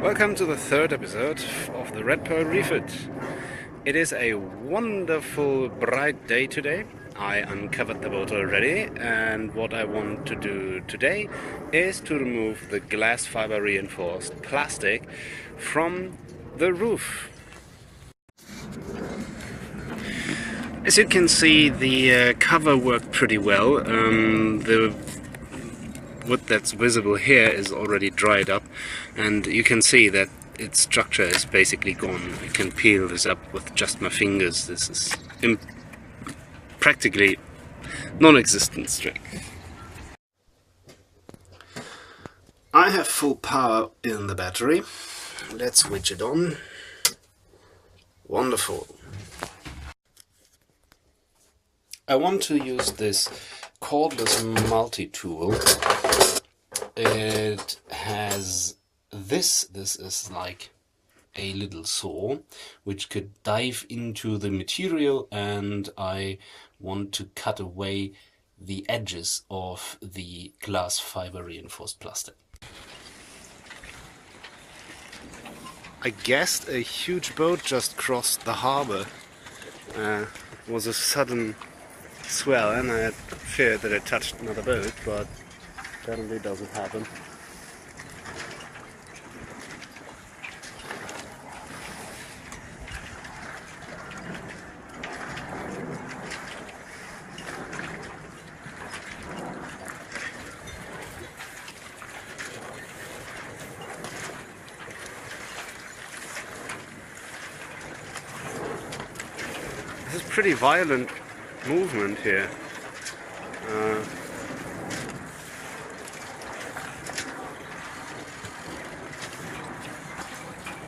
Welcome to the third episode of the Red Pearl Refit. It is a wonderful bright day today. I uncovered the boat already, and what I want to do today is to remove the glass fiber reinforced plastic from the roof. As you can see, the cover worked pretty well. The wood that's visible here is already dried up, and you can see that its structure is basically gone. I can peel this up with just my fingers. This is practically non-existent strength. I have full power in the battery. Let's switch it on. Wonderful. I want to use this cordless multi-tool. It has this is like a little saw which could dive into the material, and I want to cut away the edges of the glass fiber reinforced plastic. I guessed a huge boat just crossed the harbor. It was a sudden swell and I had feared that it touched another boat, but apparently doesn't happen. This is pretty violent movement here.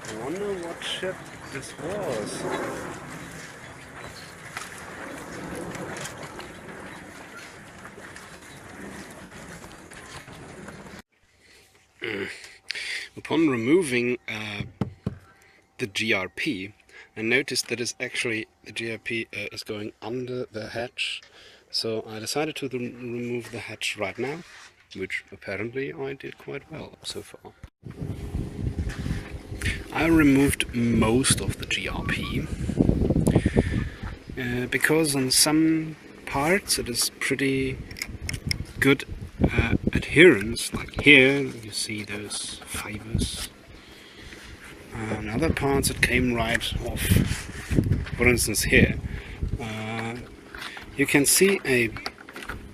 I wonder what ship this was. Upon removing the GRP, I noticed that the GRP is going under the hatch, so I decided to remove the hatch right now, which apparently I did quite well so far. I removed most of the GRP because on some parts it is pretty good adherence, like here you see those fibers. In other parts it came right off. For instance here you can see a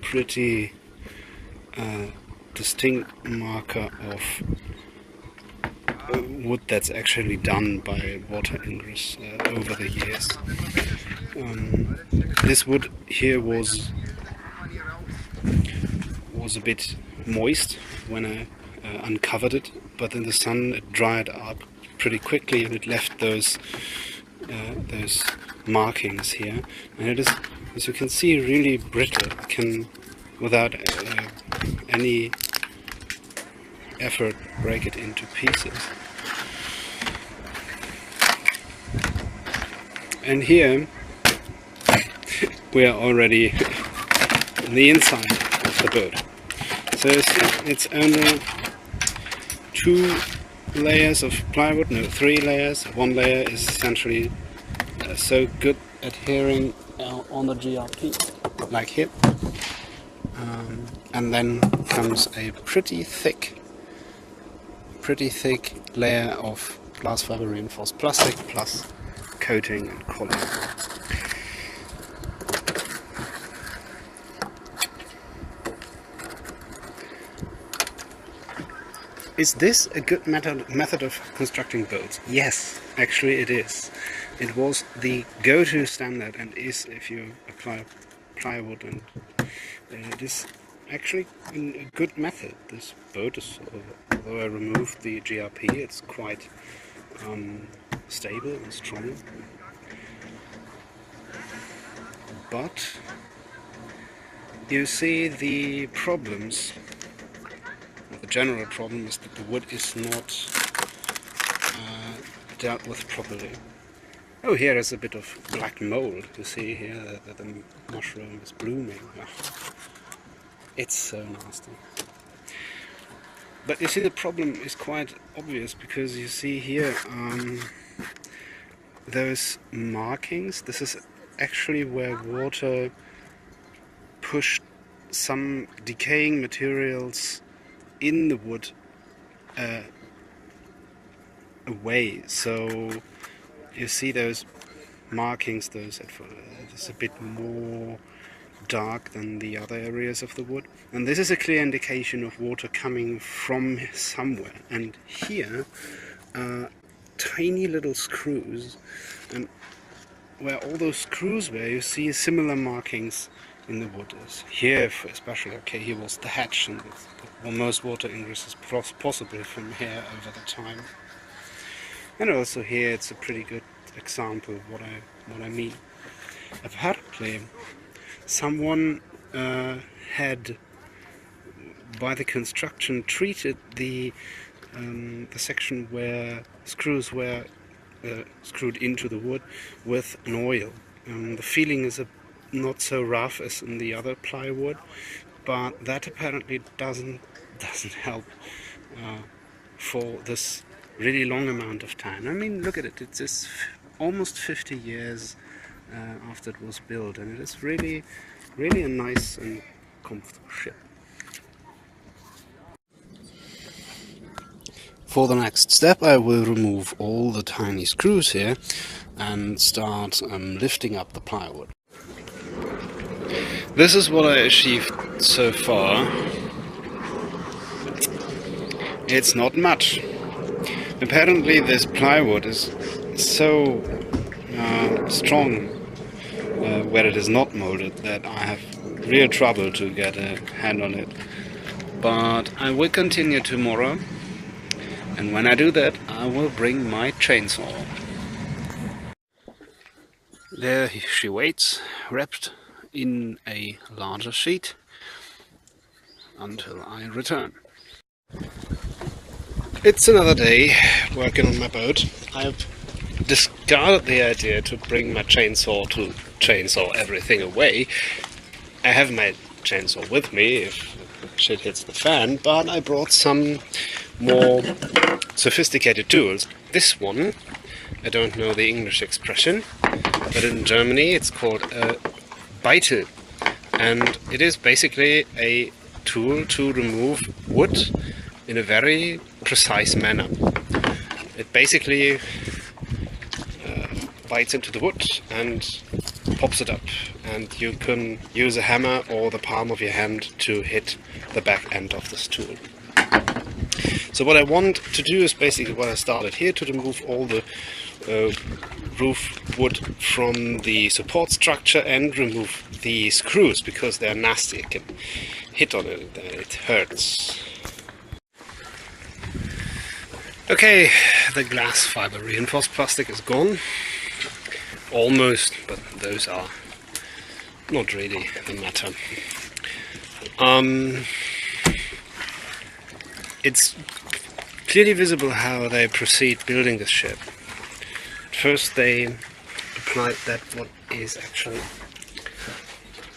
pretty distinct marker of wood that's actually done by water ingress over the years. This wood here was a bit moist when I uncovered it, but in the sun it dried up pretty quickly and it left those markings here, and it is, as you can see, really brittle. It can, without any effort, break it into pieces. And here we are already in the inside of the boat. So it's only 2 layers of plywood, no, 3 layers. 1 layer is essentially so good adhering on the GRP, like here. And then comes a pretty thick layer of glass fiber reinforced plastic plus coating and coloring. Is this a good method of constructing boats? Yes, actually it is. It was the go-to standard and is if you apply plywood, and it is actually a good method. This boat is, although I removed the GRP, it's quite stable and strong. But you see the problems. The general problem is that the wood is not dealt with properly. Oh, here is a bit of black mold. You see here that the mushroom is blooming. It's so nasty. But you see, the problem is quite obvious, because you see here those markings. This is actually where water pushed some decaying materials in the wood away. So you see those markings, it's a bit more dark than the other areas of the wood, and this is a clear indication of water coming from somewhere. And here are tiny little screws, and where all those screws were, you see similar markings in the wood. Here especially, okay, here was the hatch, and the most water ingress is possible from here over the time. And also here it's a pretty good example of what I mean. Apparently someone had, by the construction, treated the section where screws were screwed into the wood with an oil. The feeling is not so rough as in the other plywood, but that apparently doesn't help for this really long amount of time. I mean, look at it, it's just almost 50 years after it was built, and it is really a nice and comfortable ship. For the next step, I will remove all the tiny screws here and start lifting up the plywood. This is what I achieved so far. It's not much. Apparently this plywood is so strong where it is not molded that I have real trouble to get a hand on it. But I will continue tomorrow, and when I do that, I will bring my chainsaw. There she waits, wrapped in a larger sheet, until I return. It's another day working on my boat. I've discarded the idea to bring my chainsaw to chainsaw everything away. I have my chainsaw with me if shit hits the fan, but I brought some more sophisticated tools. This one, I don't know the English expression, but in Germany it's called a Beitel, and it is basically a tool to remove wood in a very precise manner. It basically bites into the wood and pops it up, and you can use a hammer or the palm of your hand to hit the back end of this tool. So what I want to do is basically what I started here, to remove all the roof wood from the support structure and remove the screws, because they're nasty. You can hit on it and it hurts. Okay, the glass fiber reinforced plastic is gone. Almost, but those are not really the matter. It's clearly visible how they proceed building this ship. First they applied that what is actually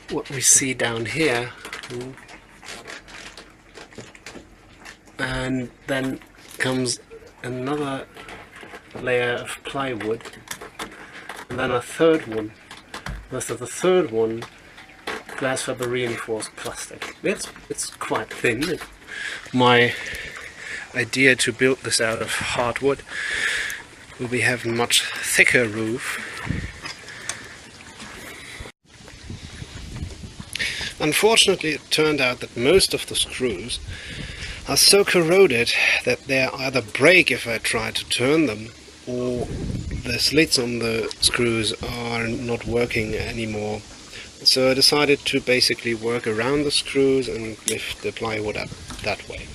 what we see down here, and then comes another layer of plywood, and then a third one. Most of the third one, glass fiber reinforced plastic. It's quite thin. My idea to build this out of hardwood will be have a much thicker roof. Unfortunately, it turned out that most of the screws are so corroded that they either break if I try to turn them, or the slits on the screws are not working anymore. So I decided to basically work around the screws and lift the plywood up that way.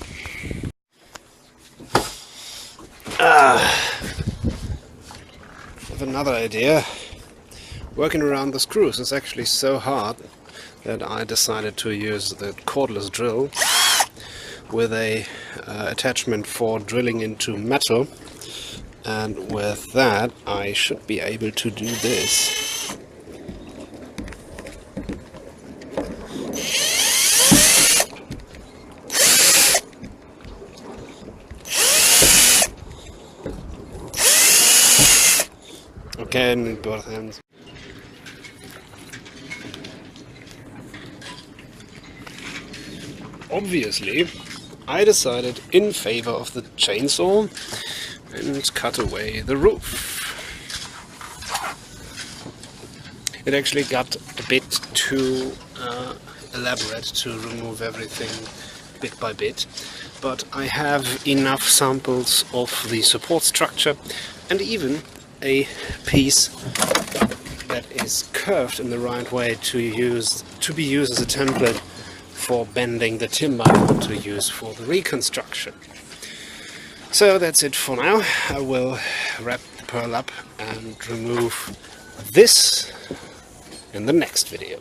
I have another idea. Working around the screws is actually so hard that I decided to use the cordless drill with a attachment for drilling into metal, and with that I should be able to do this. again in both hands. Obviously, I decided in favor of the chainsaw and cut away the roof. It actually got a bit too elaborate to remove everything bit by bit, but I have enough samples of the support structure and even a piece that is curved in the right way to be used as a template for bending the timber I want to use for the reconstruction. So that's it for now. I will wrap the pearl up and remove this in the next video.